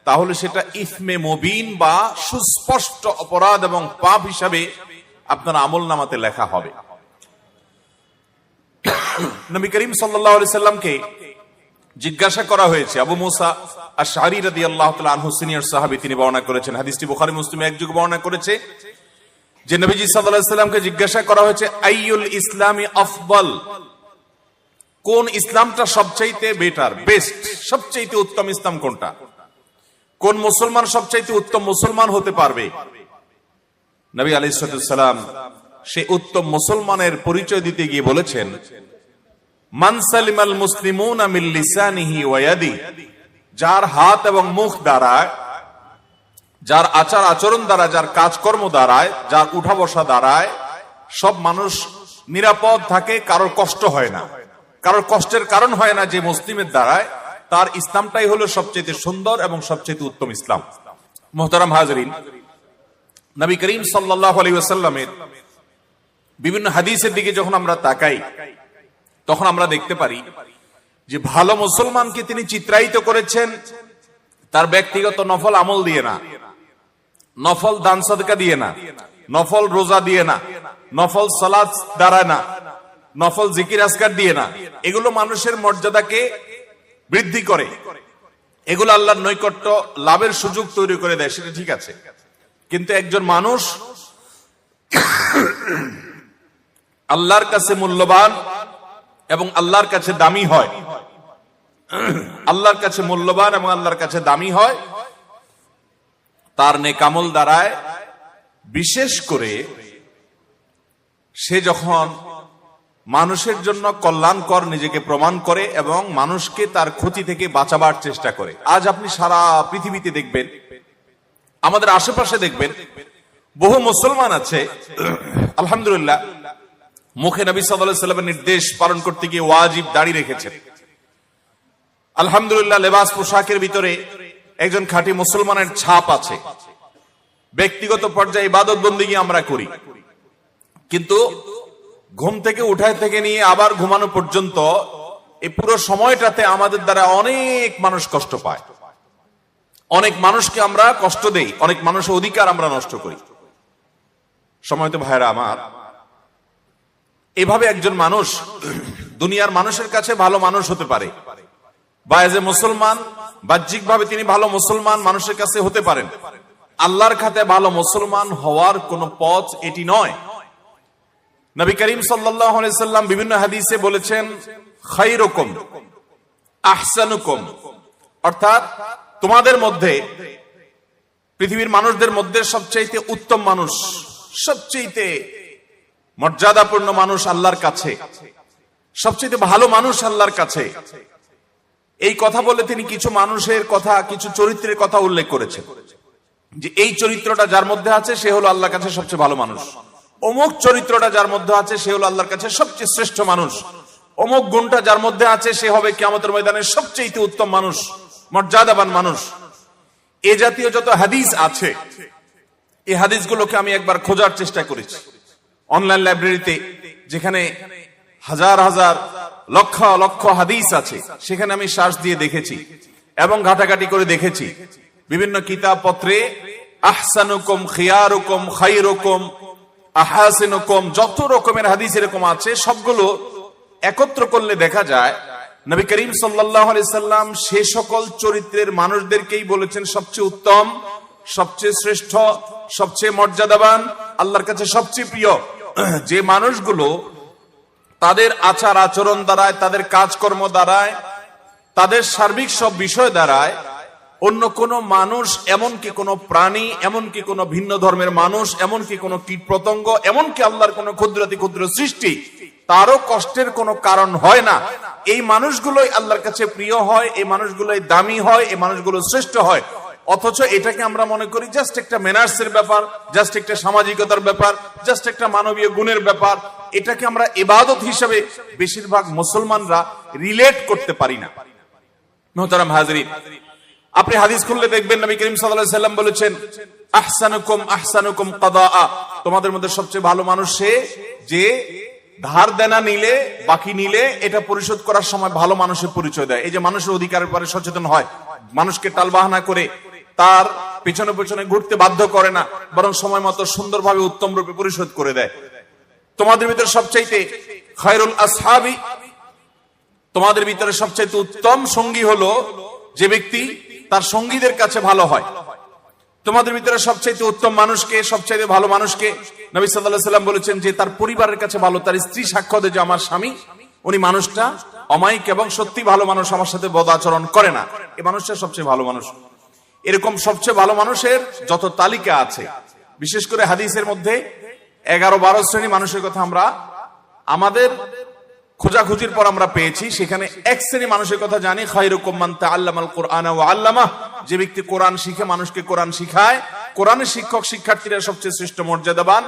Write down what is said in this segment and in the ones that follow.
তাহলে সেটা ইসমে মুবিন বা সুস্পষ্ট অপরাধ এবং পাপ হিসাবে আপনার আমলনামাতে লেখা হবে। নবী করিম সাল্লাল্লাহু আলাইহি সাল্লামকে জিজ্ঞাসা করা হয়েছে, আবু মুসা আশআরী রাদিয়াল্লাহু তাআলা আনহু সিনিয়র সাহাবী, তিনি বর্ণনা করেছেন, হাদিসটি বুখারী মুসলিমে একযোগে বর্ণনা করেছে যে নবীজি সাল্লাল্লাহু আলাইহি সাল্লামকে জিজ্ঞাসা করা হয়েছে, আইয়ুল ইসলামি আফদল, কোন ইসলামটা সবচাইতে বেটার, বেস্ট, সবচাইতে উত্তম ইসলাম কোনটা, কোন মুসলমান সবচাইতে উত্তম মুসলমান হতে পারবে? নবী আলাইহিস সালাম সে উত্তম মুসলমানের পরিচয় দিতে গিয়ে বলেছেন, মান সালিমাল মুসলিমুনা মিন লিসানিহি ওয়া ইয়াদি, যার হাত এবং মুখ দ্বারা, যার আচার আচরণ দ্বারা, যার কাজকর্ম দ্বারায়, যার উঠা বসা দ্বারায় সব মানুষ নিরাপদ থাকে, কারোর কষ্ট হয় না, কারোর কষ্টের কারণ হয় না, যে মুসলিমের দ্বারায়, তার ইসলামটাই হলো সবচেয়ে সুন্দর এবং সবচেয়ে উত্তম ইসলাম। মুহতারাম হাজরিন, নবী করিম সাল্লাল্লাহু আলাইহি ওয়াসাল্লামের বিভিন্ন হাদিসের দিকে যখন আমরা তাকাই, তখন আমরা দেখতে পারি যে ভালো মুসলমানকে তিনি চিত্রায়িত করেছেন তার ব্যক্তিগত নফল আমল দিয়ে না, নফল দান সাদকা দিয়ে না, নফল রোজা দিয়ে না, নফল সালাত দ্বারা না, নফল জিকির আজকার দিয়ে না। এগুলো মানুষের মর্যাদাকে বৃদ্ধি করে, এগুলো আল্লাহর নৈকট্য লাভের সুযোগ তৈরি করে দেয়, সেটা ঠিক আছে। কিন্তু একজন মানুষ আল্লাহর কাছে মূল্যবান এবং আল্লাহর কাছে দামি হয়, আল্লাহর কাছে মূল্যবান এবং আল্লাহর কাছে দামি হয় তার নেক আমল দ্বারায়। বিশেষ করে সে যখন মানুষের জন্য কল্যাণকর নিজেকে প্রমাণ করে এবং মানুষকে তার ক্ষতি থেকে বাঁচাবার চেষ্টা করে। আজ আপনি সারা পৃথিবীতে দেখবেন, আমাদের আশেপাশে দেখবেন, বহু মুসলমান আছে আলহামদুলিল্লাহ মুখে নবী সাল্লাল্লাহু আলাইহি ওয়াসাল্লামের নির্দেশ পালন করতে গিয়ে ওয়াজিব দাড়ি রেখেছেন। আলহামদুলিল্লাহ লেবাস পোশাকের ভিতরে একজন খাঁটি মুসলমানের ছাপ আছে। ব্যক্তিগত পর্যায়ে ইবাদত বন্দেগী আমরা করি, কিন্তু ঘুম থেকে উঠায় থেকে নিয়ে আবার ঘুমানো পর্যন্ত এই পুরো সময়টাতে আমাদের দ্বারা অনেক মানুষ কষ্ট পায়, অনেক মানুষকে আমরা কষ্ট দেই, অনেক মানুষের অধিকার আমরা নষ্ট করি। সময়ত ভাইরা আমার, এভাবে একজন মানুষ দুনিয়ার মানুষের কাছে ভালো মানুষ হতে পারে, বা এজ এ মুসলমান বাহ্যিকভাবে তিনি ভালো মুসলমান মানুষের কাছে হতে পারেন। আল্লাহর খাতে ভালো মুসলমান হওয়ার কোন পথ এটি নয়। নবী করিম সাল্লাল্লাহু আলাইহি সাল্লাম বিভিন্ন হাদিসে বলেছেন, খায়রুকুম আহসানুকুম, অর্থাৎ তোমাদের মধ্যে, পৃথিবীর মানুষদের মধ্যে সবচাইতে উত্তম মানুষ, সবচাইতে মর্যাদাপূর্ণ মানুষ আল্লাহর কাছে, সবচাইতে ভালো মানুষ আল্লাহর কাছে। এই কথা বলে তিনি কিছু মানুষের কথা, কিছু চরিত্রের কথা উল্লেখ করেছেন, যে এই চরিত্রটা যার মধ্যে আছে সে হলো আল্লাহর কাছে সবচেয়ে ভালো মানুষ, অমুক চরিত্রটা যার মধ্যে আছে সে হলো আল্লাহর কাছে সবচেয়ে শ্রেষ্ঠ মানুষ, অমুক গুণটা যার মধ্যে আছে সে হবে কিয়ামতের ময়দানে সবচেয়ে উত্তম মানুষ, মর্যাদাবান মানুষ। এ জাতীয় যত হাদিস আছে, এই হাদিসগুলোকে আমি একবার খোঁজার চেষ্টা করেছি অনলাইন লাইব্রেরিতে, যেখানে হাজার হাজার লক্ষ লক্ষ হাদিস আছে, সেখানে আমি সার্চ দিয়ে দেখেছি এবং ঘাটাঘাটি করে দেখেছি বিভিন্ন কিতাব পত্রে। আহসানুকুম, খিয়ারুকুম, খায়রুকুম, আহাসিনুকুম, যত রকমের হাদিস এরকম আছে, সবগুলো একত্র করলে দেখা যায় নবী করিম সাল্লাল্লাহু আলাইহি সাল্লাম সে সকল চরিত্রের মানুষদেরকেই বলেছেন সবচেয়ে উত্তম, সবচেয়ে শ্রেষ্ঠ, সবচেয়ে মর্যাদাবান, আল্লাহর কাছে সবচেয়ে প্রিয়, যে মানুষগুলো তাদের আচার আচরণ দ্বারায়, তাদের কাজকর্ম দ্বারায়, তাদের সার্বিক সব বিষয় দ্বারায় অন্য কোন মানুষ, এমনকি কোন প্রাণী, এমনকি কোন ভিন্ন ধর্মের মানুষ, এমনকি কোন কীট পতঙ্গ, এমনকি আল্লাহর কোন ক্ষুদ্রাতি ক্ষুদ্র সৃষ্টি, তারও কষ্টের কোনো কারণ হয় না। এই মানুষগুলোই আল্লাহর কাছে প্রিয় হয়, এই মানুষগুলোই দামি হয়, এই মানুষগুলো শ্রেষ্ঠ হয়। অথচ এটাকে আমরা মনে করি জাস্ট একটা ম্যানার্সের ব্যাপার, জাস্ট একটা সামাজিকতার ব্যাপার, জাস্ট একটা মানবীয় গুণের ব্যাপার। এটাকে আমরা ইবাদত হিসেবে বেশিরভাগ মুসলমানরা রিলেট করতে পারি না। মুহতারাম হাজিরিন, আপনি হাদিস খুললে দেখবেন নবী করিম সাল্লাল্লাহু আলাইহি সাল্লাম বলেছেন, আহসানুকুম আহসানুকুম কাদাআ, তোমাদের মধ্যে সবচেয়ে ভালো মানুষ সে যে ধার দেনা নিলে, বাকি নিলে এটা পরিশোধ করার সময় ভালো মানুষের পরিচয় দেয়। এই যে মানুষের অধিকারের ব্যাপারে সচেতন হয়, মানুষকে টালবাহানা করে তার পিছনে পিছনে ঘুরতে বাধ্য করে না, বরং সময় মতো সুন্দরভাবে উত্তম রূপে পরিশোধ করে দেয়। তোমাদের ভিতরে সবচাইতে খায়রুল আসহাবি, তোমাদের ভিতরে সবচাইতে উত্তম সঙ্গী হলো যে ব্যক্তি তার সঙ্গীদের কাছে ভালো হয়। তোমাদের ভিতরে সবচাইতে উত্তম মানুষকে, সবচাইতে ভালো মানুষকে নবী সাল্লাল্লাহু আলাইহি ওয়াসাল্লাম বলেছেন যে তার পরিবারের কাছে ভালো, তার স্ত্রী সাক্ষ্য দেয় যে আমার স্বামী উনি মানুষটা অমায়িক এবং সত্যি ভালো মানুষ, আমার সাথে বদ আচরণ করে না, এই মানুষটা সবচেয়ে ভালো মানুষ। এরকম সবচেয়ে ভালো মানুষের যত তালিকা আছে, বিশেষ করে হাদিসের মধ্যে 11-12 শ্রেণী মানুষের কথা আমরা আমাদের খোঁজাখুঁজির পর আমরা পেয়েছি। সেখানে এক শ্রেণী মানুষের কথা জানি, খায়রুকুম মান তাআল্লামাল কুরআনা ওয়া আল্লামাহ, যে ব্যক্তি কোরআন শিখে মানুষকে কোরআন শিখায়। কোরআনের শিক্ষক শিক্ষার্থীরা সবচেয়ে শ্রেষ্ঠ মর্যাদাবান।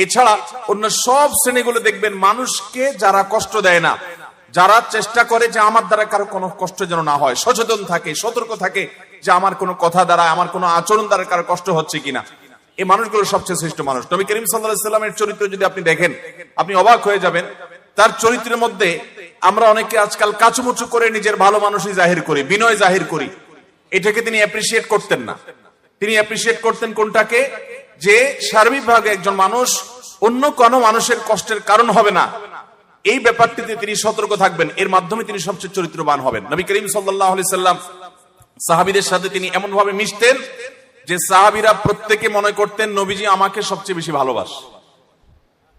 এছাড়া অন্য সব শ্রেণীগুলো দেখবেন মানুষকে যারা কষ্ট দেয় না, যারা চেষ্টা করে যে আমার দ্বারা কারো কোনো কষ্ট যেন না হয়, সচেতন থাকে, সতর্ক থাকে যে আমার কোনো কথা দ্বারা, আমার কোনো আচরণ দ্বারা কারো কষ্ট হচ্ছে কিনা, এই মানুষগুলো সবচেয়ে শ্রেষ্ঠ মানুষ। নবী করিম সাল্লাল্লাহু আলাইহি ওয়াসাল্লামের চরিত্র যদি আপনি দেখেন, আপনি অবাক হয়ে যাবেন। তার চরিত্রের মধ্যে আমরা অনেকে আজকাল কাচুমুচু করে নিজের ভালো মানুষই জাহির করি, বিনয় জাহির করি। এটাকে তিনি অ্যাপ্রিসিয়েট করতেন না। তিনি অ্যাপ্রিসিয়েট করতেন কোনটাকে? যে সার্বিকভাবে একজন মানুষ অন্য কোনো মানুষের কষ্টের কারণ হবে না, এই ব্যাপারটিতে তিনি সতর্ক থাকবেন। এর মাধ্যমে তিনি সবচেয়ে চরিত্রবান হবেন। নবী করিম সাল্লাল্লাহু আলাইহি সাল্লাম সাহাবীদের সাথে তিনি এমন ভাবে মিশতেন যে সাহাবীরা প্রত্যেকে মনে করতেন নবীজি আমাকে সবচেয়ে বেশি ভালোবাসে।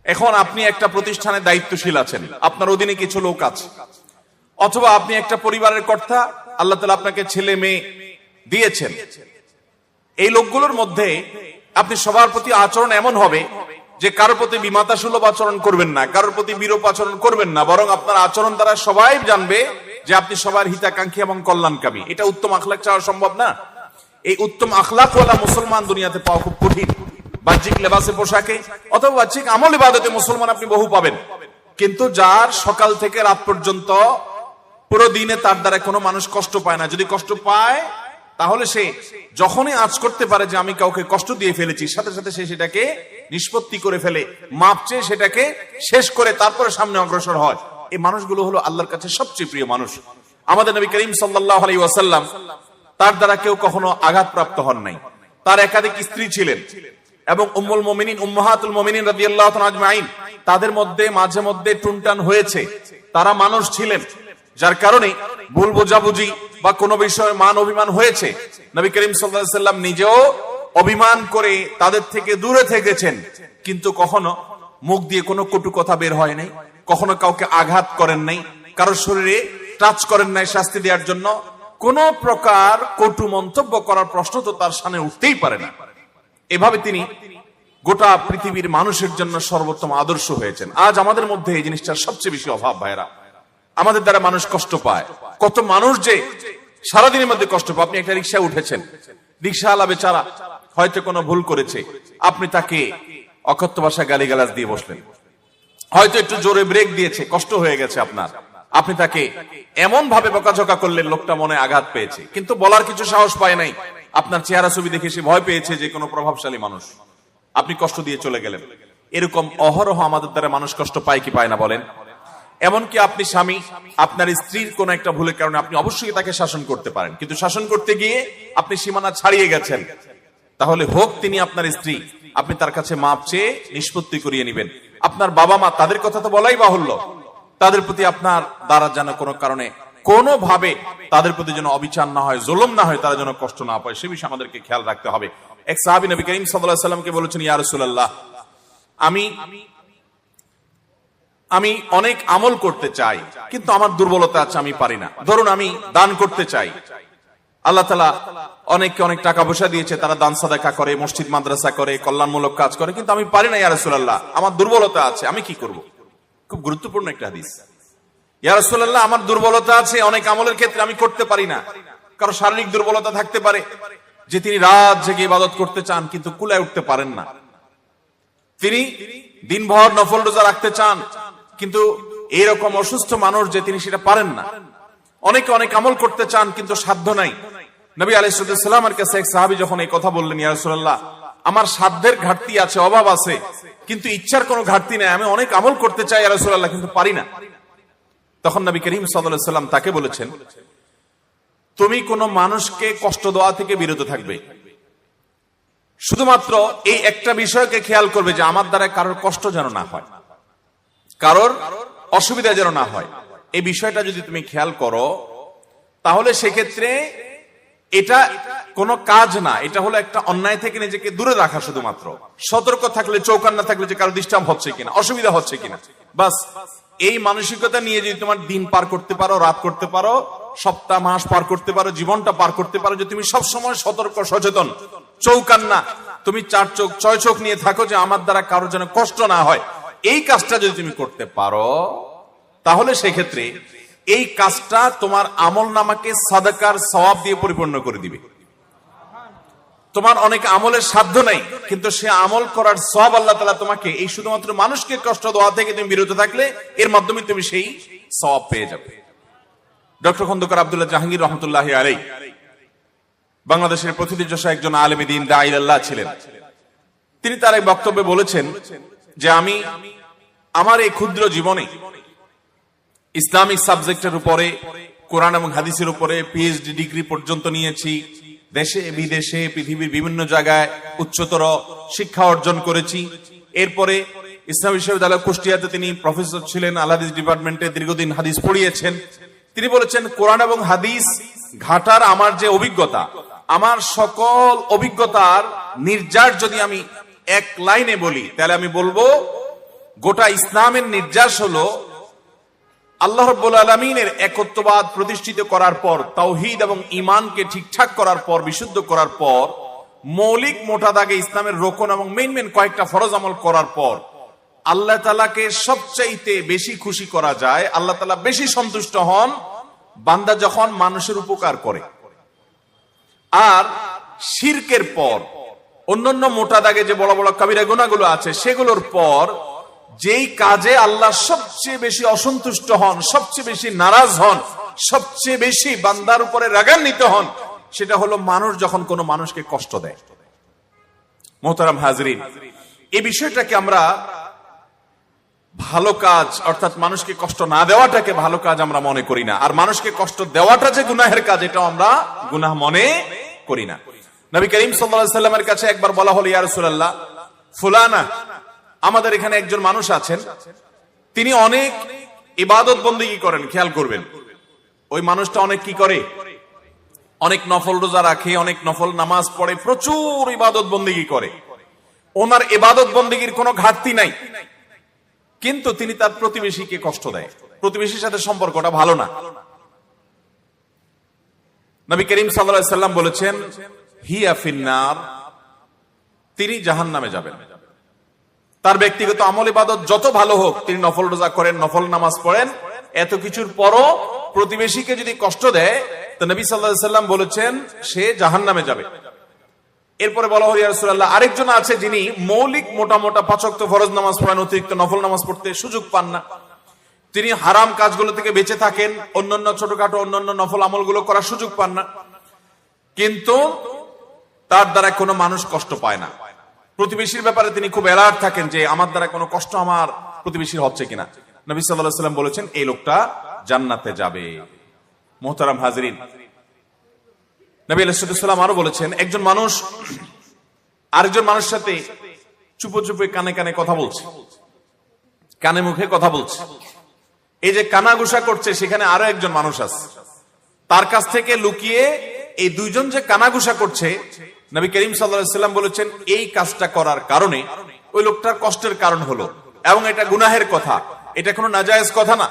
এখন আপনি একটা প্রতিষ্ঠানে দায়িত্বশীল আছেন, আপনার অধীনে কিছু লোক আছে, অথবা আপনি একটা পরিবারের কর্তা, আল্লাহ তাআলা আপনাকে ছেলে মেয়ে দিয়েছেন। এই লোকগুলোর মধ্যে আপনি সবার প্রতি আচরণ এমন হবে যে কারোর প্রতি বিমাতা সুলভ আচরণ করবেন না, কারোর প্রতি বিরূপ আচরণ করবেন না, বরং আপনার আচরণ দ্বারা সবাই জানবে যে আপনি সবার হিতাকাঙ্ক্ষী এবং কল্যাণকামী। এটা উত্তম আখলাক চাওয়া সম্ভব না? এই উত্তম আখলাকওয়ালা মুসলমান দুনিয়াতে পাওয়া খুব কঠিন। বাহ্যিক লেবাসে, পোশাকে অথবা বাহ্যিক আমল ইবাদতে মুসলমান আপনি বহু পাবেন, কিন্তু যার সকাল থেকে রাত পর্যন্ত পুরো দিনে তার দ্বারা কোনো মানুষ কষ্ট পায় না। যদি কষ্ট পায় তাহলে সে যখনই আঁচ করতে পারে যে আমি কাউকে কষ্ট দিয়ে ফেলেছি, সাথে সাথে সে সেটাকে নিষ্পত্তি করে ফেলে, মাপ চেয়ে সেটাকে শেষ করে তারপরে সামনে অগ্রসর হয়। এই মানুষগুলো হলো আল্লাহর কাছে সবচেয়ে প্রিয় মানুষ। আমাদের নবী করিম সাল্লাল্লাহু আলাইহি ওয়াসাল্লাম, তার দ্বারা কেউ কখনো আঘাতপ্রাপ্ত হন নাই। তার একাধিক স্ত্রী ছিলেন এবং উম্মুল মুমিনিন, উম্মাহাতুল মুমিনিন রাদিয়াল্লাহু তাআলা আজমাইন, তাদের মধ্যে মাঝে মধ্যে টুনটান হয়েছে। তারা মানুষ ছিলেন, যার কারণে ভুল বোঝাবুঝি বা কোনো বিষয়ে মান অভিমান হয়েছে। নবী করিম সাল্লাল্লাহু আলাইহি ওয়াসাল্লাম নিজেও অভিমান করে তাদের থেকে দূরে থেকেছেন, কিন্তু কখনো মুখ দিয়ে কোনো কটু কথা বের হয় নাই, কখনো কাউকে আঘাত করেন নাই, কারোর শরীরে টাচ করেন নাই শাস্তি দেওয়ার জন্য। কোন প্রকার কটু মন্তব্য করার প্রশ্ন তো তার সামনে উঠতেই পারে না। এভাবে তিনি গোটা পৃথিবীর মানুষের জন্য সর্বোত্তম আদর্শ হয়েছেন। আজ আমাদের মধ্যে এই জিনিসটার সবচেয়ে বেশি অভাব। ভাইরা, আমাদের দ্বারা মানুষ কষ্ট পায়। কত মানুষ যে সারাদিনের মধ্যে কষ্ট পায়। আপনি একটা রিক্সায় উঠেছেন, রিক্সাওয়ালা বেচারা হয়তো কোনো ভুল করেছে, আপনি তাকে অকথ্য ভাষায় গালিগালাজ দিয়ে বসলেন, হয়তো একটু জোরে ব্রেক দিয়েছে, কষ্ট হয়ে গেছে আপনার, আপনি তাকে এমন ভাবে বকাঝকা করলেন, লোকটা মনে আঘাত পেয়েছে, কিন্তু বলার কিছু সাহস পায় নাই। আপনার চেহারা ছবি দেখে সে ভয় পেয়েছে যে কোনো প্রভাবশালী মানুষ, আপনি কষ্ট দিয়ে চলে গেলেন। এরকম অহরহ আমাদের দ্বারা মানুষ কষ্ট পায় কি পায় না বলেন? এমনকি আপনি স্বামী, আপনার স্ত্রীর কোন একটা ভুলের কারণে আপনি অবশ্যই তাকে শাসন করতে পারেন, কিন্তু শাসন করতে গিয়ে আপনি সীমানা ছাড়িয়ে গেছেন, তাহলে হোক তিনি আপনার স্ত্রী, আপনি তার কাছে মাপ চেয়ে নিষ্পত্তি করিয়ে নেবেন। আপনার বাবা মা, তাদের কথা তো বলাই বাহুল্য, তাদের প্রতি আপনার দ্বারা যেন কোনো কারণে কোনোভাবে তাদের প্রতি যেন অবিচার না হয়, জুলুম না হয়, তারা যেন কষ্ট না পায়, সে বিষয়ে আমাদেরকে খেয়াল রাখতে হবে। এক সাহাবী নবী করিম সাল্লাল্লাহু আলাইহি ওয়াসাল্লামকে বলেছেন, ইয়া রাসূলুল্লাহ, আমি অনেক আমল করতে চাই, কিন্তু আমার দুর্বলতা আছে, আমি পারি না। ধরুন আমি দান করতে চাই, আল্লাহ তাআলা অনেককে অনেক টাকা পয়সা দিয়েছে, তারা দান সাদাকা করে, মসজিদ মাদ্রাসা করে, কল্যাণমূলক কাজ করে, কিন্তু আমি পারি না ইয়া রাসূলুল্লাহ, আমার দুর্বলতা আছে, আমি কি করব? খুব গুরুত্বপূর্ণ একটা হাদিস। ইয়া রাসূলুল্লাহ, আমার দুর্বলতা আছে, অনেক আমলের ক্ষেত্রে আমি করতে পারি না। কারো শারীরিক দুর্বলতা থাকতে পারে যে তিনি রাত জেগে ইবাদত করতে চান কিন্তু কুলায় উঠতে পারেন না, তিনি দিনভর নফল রোজা রাখতে চান, কিন্তু এরকম অসুস্থ মানুষ যে তিনি সেটা পারেন না। অনেকে অনেক আমল করতে চান কিন্তু সাধ্য নাই। নবী আলাইহিস সালামের কাছে এক সাহাবী যখন এই কথা বললেন, ইয়া রাসূলুল্লাহ, আমার সাধ্যের ঘাটতি আছে, অভাব আছে, কিন্তু ইচ্ছার কোনো ঘাটতি নাই, আমি অনেক আমল করতে চাই ইয়া রাসূলুল্লাহ, কিন্তু পারি না। তখন নবী করিম সাল্লাল্লাহু আলাইহি সাল্লাম তাকে বলেছেন, তুমি কোনো মানুষকে কষ্ট দেওয়া থেকে বিরত থাকবে। শুধুমাত্র এই একটা বিষয়কে খেয়াল করবে যে আমার দ্বারা কারোর কষ্ট যেন না হয়, কারোর অসুবিধা যেন না হয়। এই বিষয়টা যদি তুমি খেয়াল করো তাহলে সেক্ষেত্রে এটা কোনো কাজ না, এটা হলো একটা অন্যায় থেকে নিজেকে দূরে রাখা। শুধুমাত্র সতর্ক থাকলে, চৌকান্না থাকলে যে কারো ডিস্টার্ব হচ্ছে কিনা, অসুবিধা হচ্ছে কিনা, বাস এই মানসিকতা নিয়ে যদি তোমার দিন পার করতে পারো, রাত করতে পারো, সপ্তাহ মাস পার করতে পারো, জীবনটা পার করতে পারো, যে তুমি সবসময় সতর্ক, সচেতন, চৌকান্না, তুমি 4 চোখ 6 চোখ নিয়ে থাকো যে আমার দ্বারা কারো যেন কষ্ট না হয়, এই কাজটা যদি তুমি করতে পারো তাহলে সেক্ষেত্রে এই কাজটা তোমার আমল নামাকে সাদাকার সওয়াব দিয়ে পরিপূর্ণ করে দিবে। তোমার অনেক আমলের সাধ্য নাই, কিন্তু সে আমল করার সওয়াব আল্লাহ তাআলা তোমাকে এই শুধুমাত্র মানুষকে কষ্ট দেওয়া থেকে তুমি বিরত থাকলে এর মাধ্যমে তুমি সেই সওয়াব পেয়ে যাবে। ডক্টর খন্দকার আব্দুল্লাহ জাহাঙ্গীর রহমতুল্লাহি আলাইহি বাংলাদেশের প্রথিতযশা একজন আলেম দ্বীন দাঈ আল্লাহ ছিলেন। তিনি তার এই বক্তব্যে বলেছেন যে আমি আমার এই ক্ষুদ্র জীবনে ইসলামিক সাবজেক্টের উপরে, কোরআন এবং হাদিসের উপরে পিএইচডি ডিগ্রি পর্যন্ত নিয়েছি, দেশে বিদেশে পৃথিবীর বিভিন্ন জায়গায় উচ্চতর শিক্ষা অর্জন করেছি। এরপরে ইসলাম বিশ্ববিদ্যালয় কুষ্টিয়াতে তিনি প্রফেসর ছিলেন, আল হাদিস ডিপার্টমেন্টে দীর্ঘদিন হাদিস পড়িয়েছেন। তিনি বলেছেন কোরআন এবং হাদিস ঘাটার আমার যে অভিজ্ঞতা, আমার সকল অভিজ্ঞতার নির্যাস যদি আমি এক লাইনে বলি তাহলে আমি বলবো গোটা ইসলামের নির্যাস হলো আল্লাহ রাব্বুল আলামিনের একত্ববাদ প্রতিষ্ঠিত করার পর, তাওহীদ এবং ঈমানকে ঠিকঠাক করার পর, বিশুদ্ধ করার পর, মৌলিক মোটা দাগে ইসলামের রোকন এবং মেইন কয়েকটা ফরজ আমল করার পর আল্লাহ তাআলাকে সবচাইতে বেশি খুশি করা যায়, আল্লাহ তাআলা বেশি সন্তুষ্ট হন বান্দা যখন মানুষের উপকার করে। আর শিরকের পর অন্যান্য মোটা দাগে যে বড় বড় কাবিরা গুনাহগুলো আছে সেগুলোর পর যেই কাজে আল্লাহ সবচেয়ে বেশি অসন্তুষ্ট হন, সবচেয়ে বেশি নারাজ হন, সবচেয়ে বেশি বান্দার উপরে রাগান্বিত হন, সেটা হলো মানুষ যখন কোনো মানুষকে কষ্ট দেয়। মোহতারাম হাজরিন, এই বিষয়টাকে আমরা ভালো কাজ, অর্থাৎ মানুষকে কষ্ট না দেওয়াটাকে ভালো কাজ আমরা মনে করি না, আর মানুষকে কষ্ট দেওয়াটা যে গুনাহের কাজ এটাও আমরা গুনাহ মনে করি না। নবী করিম সাল্লাল্লাহু আলাইহি ওয়াসাল্লামের কাছে একবার বলা হলো, ইয়া রাসূলুল্লাহ, ফুলানা, আমাদের এখানে একজন মানুষ আছেন, তিনি অনেক ইবাদত বন্দেগী করেন। খেয়াল করবেন, ওই মানুষটা অনেক কি করে, অনেক নফল রোজা রাখে, অনেক নফল নামাজ পড়ে, প্রচুর ইবাদত বন্দেগী করে, ওনার ইবাদত বন্দেগীর কোনো ঘাটতি নাই, কিন্তু তিনি তার প্রতিবেশীকে কষ্ট দেয়, প্রতিবেশীর সাথে সম্পর্কটা ভালো না। নবী করিম সাল্লাল্লাহু আলাইহি ওয়াসাল্লাম বলেছেন, হিয়া ফিন্নার, তিনি জাহান্নামে যাবেন। তার ব্যক্তিগত আমল ইবাদত যত ভালো হোক, তিনি নফল রোজা করেন, নফল নামাজ পড়েন, এত কিছুর পরও প্রতিবেশীকে যদি কষ্ট দেয় তো নবী সাল্লাল্লাহু আলাইহি ওয়াসাল্লাম বলেছেন সে জাহান্নামে যাবে। এরপরে বলা হলো, ইয়া রাসূলুল্লাহ, আরেকজন আছে যিনি মৌলিক মোটা মোটা 5 ওয়াক্ত ফরজ নামাজ পড়েন, অতিরিক্ত নফল নামাজ পড়তে সুযোগ পান না, তিনি হারাম কাজগুলো থেকে বেঁচে থাকেন, অন্যান্য ছোটখাটো অন্যান্য নফল আমলগুলো করার সুযোগ পান না, কিন্তু তার দ্বারা কোনো মানুষ কষ্ট পায় না। প্রতিবেশীর ব্যাপারে তিনি খুব অ্যালার্ট থাকেন যে আমার দ্বারা কোনো কষ্ট আমার প্রতিবেশীর হচ্ছে কিনা। নবী সাল্লাল্লাহু আলাইহি ওয়াসাল্লাম বলেছেন এই লোকটা জান্নাতে যাবে। মুহতারাম হাজরিন, নবী আলাইহিস সালাম আরো বলেছেন, একজন মানুষ আরেকজন মানুষের সাথে চুপো চুপে কানে কানে কথা বলছে, কানে মুখে কথা বলছে, এই যে কানাঘুষা করছে সেখানে আরো একজন মানুষ আছে, তার কাছ থেকে লুকিয়ে এই দুইজন যে কানাঘুষা করছে, নবী করিম সাল্লাল্লাহু আলাইহি ওয়াসাল্লাম বলেছেন এই কাজটা করার কারণে ওই লোকটার কষ্টের কারণ হলো, এবং এটা গুনাহের কথা, এটা কোনো নাজায়েজ কথা না,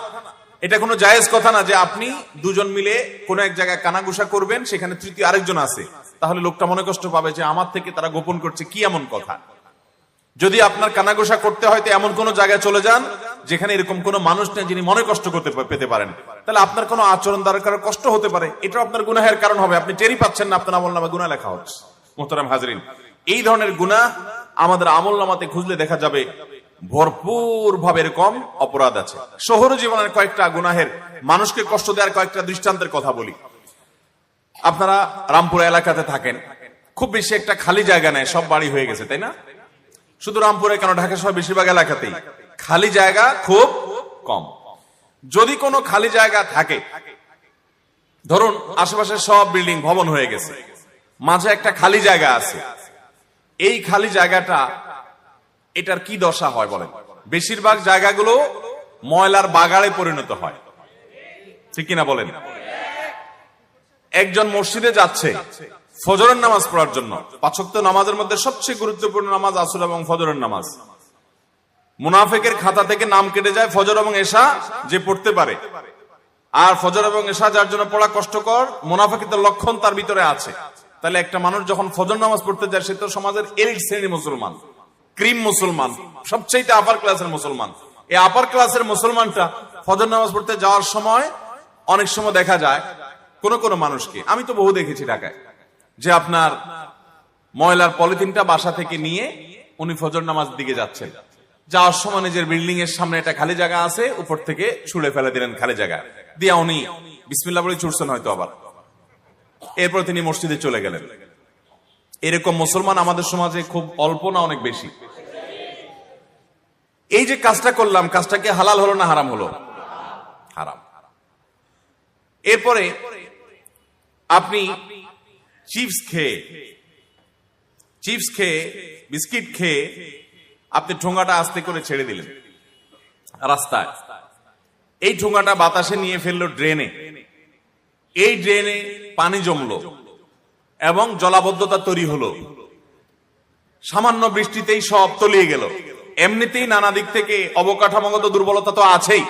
এটা কোনো জায়েজ কথা না যে আপনি দুজন মিলে কোন এক জায়গায় কানাঘুষা করবেন, সেখানে তৃতীয় আরেকজন আছে, তাহলে লোকটা মনে কষ্ট পাবে যে আমার থেকে তারা গোপন করছে, কি এমন কথা। যদি আপনার কানাঘুষা করতে হয় তো এমন কোন জায়গায় চলে যান যেখানে এরকম কোন মানুষ নেই যিনি মনে কষ্ট করতে পেতে পারেন, তাহলে আপনার কোনো আচরণ দ্বারা কারো কষ্ট হতে পারে, এটা আপনার গুনাহের কারণ হবে, আপনি টেরই পাচ্ছেন না আপনার আমলনামায় গুনাহ লেখা হচ্ছে। মুহতারাম হাজরিন, এই ধরনের গুনাহ আমাদের আমলনামাতে খুঁজলে দেখা যাবে ভরপুর ভাবে এরকম অপরাধ আছে। শহর জীবনের কয়েকটা গুনাহের, মানুষকে কষ্ট দেওয়ার কয়েকটা দৃষ্টান্তের কথা বলি। আপনারা রামপুরা এলাকাতে থাকেন, খুব বেশি একটা খালি জায়গা নেই, সব বাড়ি হয়ে গেছে, তাই না? শুধু রামপুরে কেন, ঢাকা সহ বেশিরভাগ এলাকাতেই খালি জায়গা খুব কম। যদি কোনো খালি জায়গা থাকে, ধরুন আশেপাশে সব বিল্ডিং ভবন হয়ে গেছে, মাঝে একটা খালি জায়গা আছে, এই খালি জায়গাটা, এটার কি দশা হয় বলেন? বেশিরভাগ জায়গাগুলো ময়লার বাগাড়ে পরিণত হয়, ঠিক কিনা বলেন? একজন মসজিদে যাচ্ছে ফজরের নামাজ পড়ার জন্য, 5 ওয়াক্ত নামাজের মধ্যে সবচেয়ে গুরুত্বপূর্ণ নামাজ আসর এবং ফজরের নামাজ। মুনাফিকের খাতা থেকে নাম কেটে যায় ফজর এবং এশা যে পড়তে পারে, আর ফজর এবং এশা যার জন্য পড়া কষ্টকর, মুনাফিকের লক্ষণ তার ভিতরে আছে। তাহলে একটা মানুষ যখন ফজর নামাজ পড়তে যায়, সে তো সমাজের এলিট শ্রেণীর মুসলমান, ক্রিম মুসলমান, সবচেয়ে আপার ক্লাসের মুসলমান। এই আপার ক্লাসের মুসলমানটা ফজর নামাজ পড়তে যাওয়ার সময় অনেক সময় দেখা যায় কোন কোন মানুষকে, আমি তো বহু দেখেছি ঢাকায়, যে আপনার ময়লার পলিথিনটা বাসা থেকে নিয়ে উনি ফজর নামাজ দিকে যাচ্ছেন, যাওয়ার সময় নিজের বিল্ডিং এর সামনে একটা খালি জায়গা আছে, উপর থেকে ছুঁড়ে ফেলে দিলেন খালি জায়গা দিয়া, উনি বিসমিল্লাহ বলে ছুটছেন হয়তো আবার, এরপর তিনি মসজিদে চলে গেলেন। এরকম মুসলমান আমাদের সমাজে খুব অল্প না অনেক বেশি? এই যে কাজটা করলাম, কাজটা কি হালাল হলো না হারাম হলো? হারাম। এরপরে আপনি চিপস খেয়ে বিস্কিট খেয়ে আপনি ঠোঙাটা আস্তে করে ছেড়ে দিলেন রাস্তায়, এই ঠোঙাটা বাতাসে নিয়ে ফেললো ড্রেনে, এই ড্রেনে পানি জমলো এবং জলাবদ্ধতা তৈরি হলো, সামান্য বৃষ্টিতেই সব তলিয়ে গেল। এমনিতেই নানা দিক থেকে অবকাঠামোগত দুর্বলতা তো আছেই,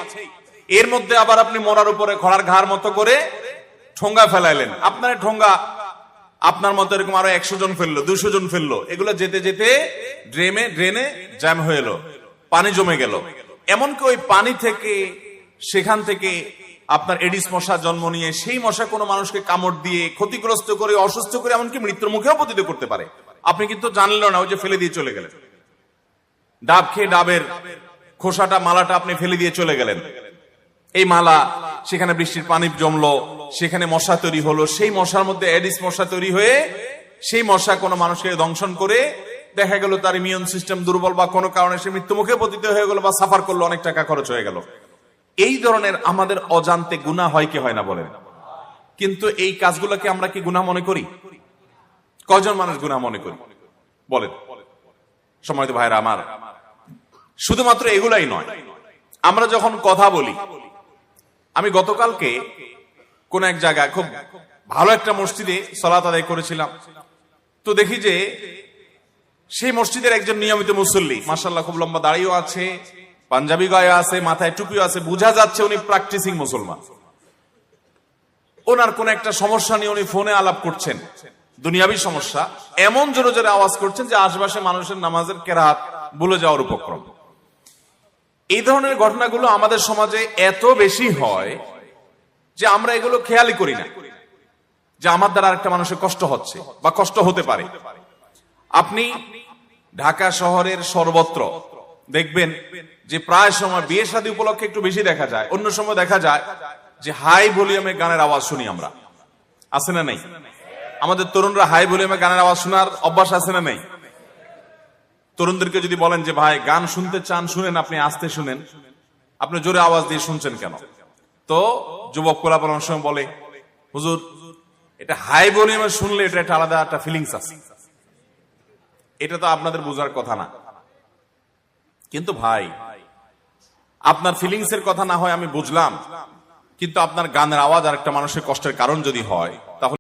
এর মধ্যে আবার আপনি মরার উপরে খড়ার ঘাড় মতো করে ঠোঙ্গা ফেলাইলেন। আপনার ঠোঙ্গা আপনার মতো এরকম আরো 100 জন ফেললো, 200 জন ফেললো, এগুলো যেতে যেতে ড্রেনে জ্যাম হয়ে এলো, পানি জমে গেল। এমনকি ওই পানি থেকে, সেখান থেকে আপনার এডিস মশা জন্ম নিয়ে, সেই মশা কোনো মানুষকে কামড় দিয়ে ক্ষতিগ্রস্ত করে, অসুস্থ করে, এমনকি মৃত্যুর মুখেও পতিত করতে পারে। আপনি কিন্তু জানলেন না, ওই যে ফেলে দিয়ে চলে গেলেন। ডাব খেয়ে ডাবের খোসাটা, মালাটা আপনি ফেলে দিয়ে চলে গেলেন, এই মালা, সেখানে বৃষ্টির পানি জমলো, সেখানে মশা তৈরি হলো, সেই মশার মধ্যে এডিস মশা তৈরি হয়ে সেই মশা কোনো মানুষকে দংশন করে, দেখা গেল তার ইমিউন সিস্টেম দুর্বল বা কোনো কারণে সে মৃত্যু মুখে পতিত হয়ে গেল বা সাফার করলো, অনেক টাকা খরচ হয়ে গেল। এই ধরনের আমাদের অজান্তে গুনাহ হয় কি হয় না বলেন? কিন্তু এই কাজগুলোকে আমরা কি গুনাহ মনে করি? কয়জন মানুষ গুনাহ মনে করি বলেন? সম্মানিত ভাইরা আমার, শুধুমাত্র এগুলাই নয়, আমরা যখন কথা বলি, আমি গতকালকে কোন এক জায়গায় খুব ভালো একটা মসজিদে সালাত আদায় করেছিলাম, তো দেখি যে সেই মসজিদের একজন নিয়মিত মুসল্লি, মাশাআল্লাহ খুব লম্বা দাড়িও আছে, পাঞ্জাবি গায়ে আছে, মাথায় টুপিও আছে, বোঝা যাচ্ছে উনি প্র্যাকটিসিং মুসলমান। ওনার কোন একটা সমস্যা নিয়ে উনি ফোনে আলাপ করছেন, দুনিয়াবী সমস্যা, এমন জোরে জোরে আওয়াজ করছেন যে আশেপাশে মানুষের নামাজের কেরাত ভুলে যাওয়ার উপক্রম। এই ধরনের ঘটনাগুলো আমাদের সমাজে এত বেশি হয় যে আমরা এগুলো খেয়ালই করি না, যে আমার দ্বারা আরেকটা মানুষের কষ্ট হচ্ছে বা কষ্ট হতে পারে। আপনি ঢাকা শহরের সর্বত্র দেখবেন যে প্রায় সময় বিয়ে শাদী উপলক্ষে একটু বেশি দেখা যায়, অন্য সময় দেখা যায় যে হাই ভলিউমে গানের আওয়াজ শুনি আমরা, আছে না নেই? আমাদের তরুণরা হাই ভলিউমে গানের আওয়াজ শোনার অভ্যাস আছে না নেই? তরুণদেরকে যদি বলেন যে ভাই গান শুনতে চান শুনেন, আপনি আস্তে শুনেন, আপনি জোরে আওয়াজ দিয়ে শুনছেন কেন? তো যুবক কোলাপন অনেক সময় বলে, হুজুর এটা হাই ভলিউমে শুনলে এটা একটা আলাদা একটা ফিলিংস আছে। এটা তো আপনাদের বোঝার কথা না। কিন্তু ভাই, আপনার ফিলিংস এর কথা না হয় আমি বুঝলাম, কিন্তু আপনার গানের আওয়াজ আর একটা মানুষের কষ্টের কারণ যদি হয়, তাহলে